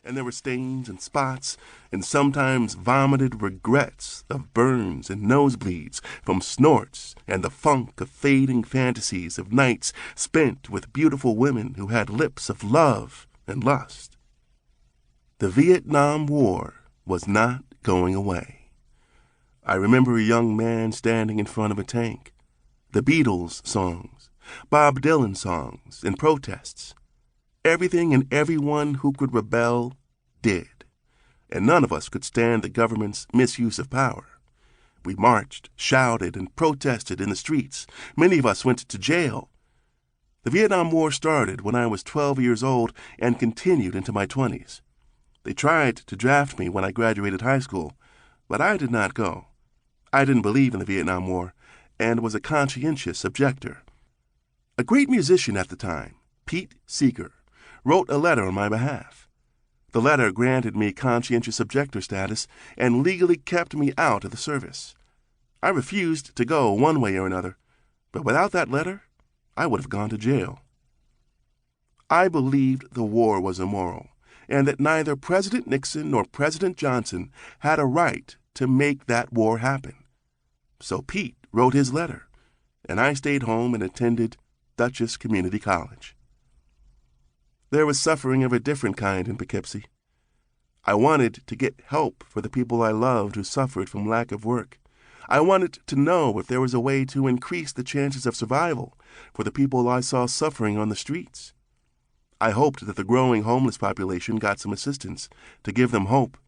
and there were stains and spots, and sometimes vomited regrets of burns and nosebleeds from snorts and the funk of fading fantasies of nights spent with beautiful women who had lips of love and lust. The Vietnam War was not going away. I remember a young man standing in front of a tank. The Beatles songs, Bob Dylan songs, and protests. Everything and everyone who could rebel did, and none of us could stand the government's misuse of power. We marched, shouted, and protested in the streets. Many of us went to jail. The Vietnam War started when I was 12 years old and continued into my 20s. They tried to draft me when I graduated high school, but I did not go. I didn't believe in the Vietnam War and was a conscientious objector. A great musician at the time, Pete Seeger, wrote a letter on my behalf. The letter granted me conscientious objector status and legally kept me out of the service. I refused to go one way or another, but without that letter, I would have gone to jail. I believed the war was immoral, and that neither President Nixon nor President Johnson had a right to make that war happen. So Pete wrote his letter, and I stayed home and attended Dutchess Community College. There was suffering of a different kind in Poughkeepsie. I wanted to get help for the people I loved who suffered from lack of work. I wanted to know if there was a way to increase the chances of survival for the people I saw suffering on the streets. I hoped that the growing homeless population got some assistance to give them hope,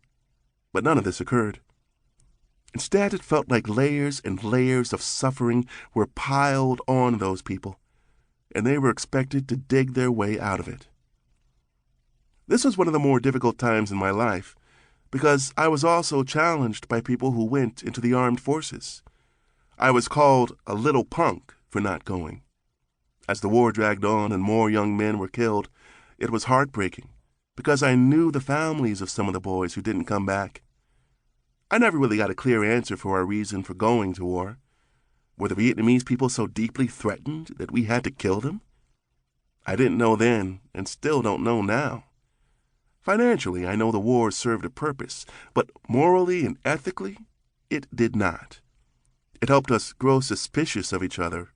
but none of this occurred. Instead, it felt like layers and layers of suffering were piled on those people, and they were expected to dig their way out of it. This was one of the more difficult times in my life, because I was also challenged by people who went into the armed forces. I was called a little punk for not going. As the war dragged on and more young men were killed, it was heartbreaking, because I knew the families of some of the boys who didn't come back. I never really got a clear answer for our reason for going to war. Were the Vietnamese people so deeply threatened that we had to kill them? I didn't know then, and still don't know now. Financially, I know the war served a purpose, but morally and ethically, it did not. It helped us grow suspicious of each other.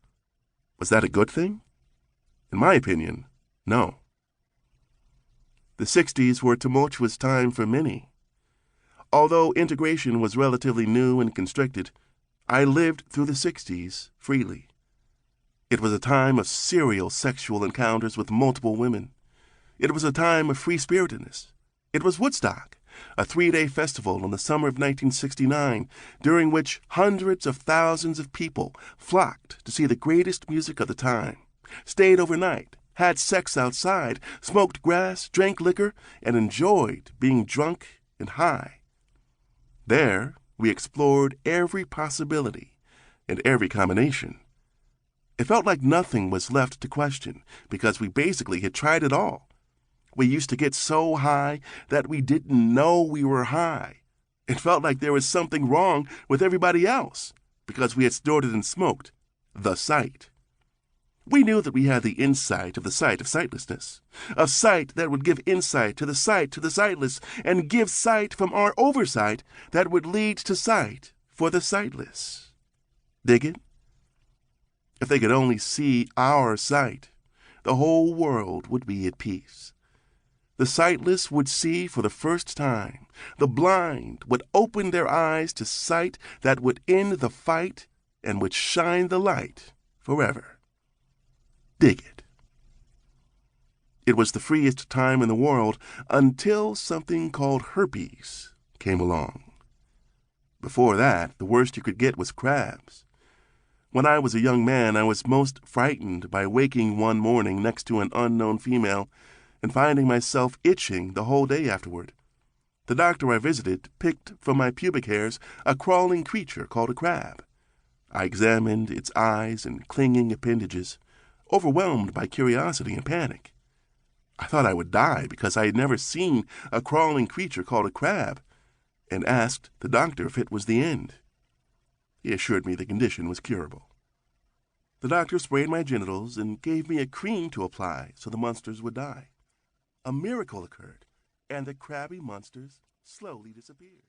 Was that a good thing? In my opinion, no. The 60s were a tumultuous time for many. Although integration was relatively new and constricted, I lived through the 60s freely. It was a time of serial sexual encounters with multiple women. It was a time of free-spiritedness. It was Woodstock, a 3-day festival in the summer of 1969, during which hundreds of thousands of people flocked to see the greatest music of the time, stayed overnight, had sex outside, smoked grass, drank liquor, and enjoyed being drunk and high. There, we explored every possibility and every combination. It felt like nothing was left to question, because we basically had tried it all. We used to get so high that we didn't know we were high. It felt like there was something wrong with everybody else, because we had snorted and smoked the sight. We knew that we had the insight of the sight of sightlessness, a sight that would give insight to the sightless, and give sight from our oversight that would lead to sight for the sightless. Dig it? If they could only see our sight, the whole world would be at peace. The sightless would see for the first time. The blind would open their eyes to sight that would end the fight and would shine the light forever. Dig it. It was the freest time in the world until something called herpes came along. Before that, the worst you could get was crabs. When I was a young man, I was most frightened by waking one morning next to an unknown female and finding myself itching the whole day afterward. The doctor I visited picked from my pubic hairs a crawling creature called a crab. I examined its eyes and clinging appendages, overwhelmed by curiosity and panic. I thought I would die because I had never seen a crawling creature called a crab, and asked the doctor if it was the end. He assured me the condition was curable. The doctor sprayed my genitals and gave me a cream to apply so the monsters would die. A miracle occurred. and the crabby monsters slowly disappeared.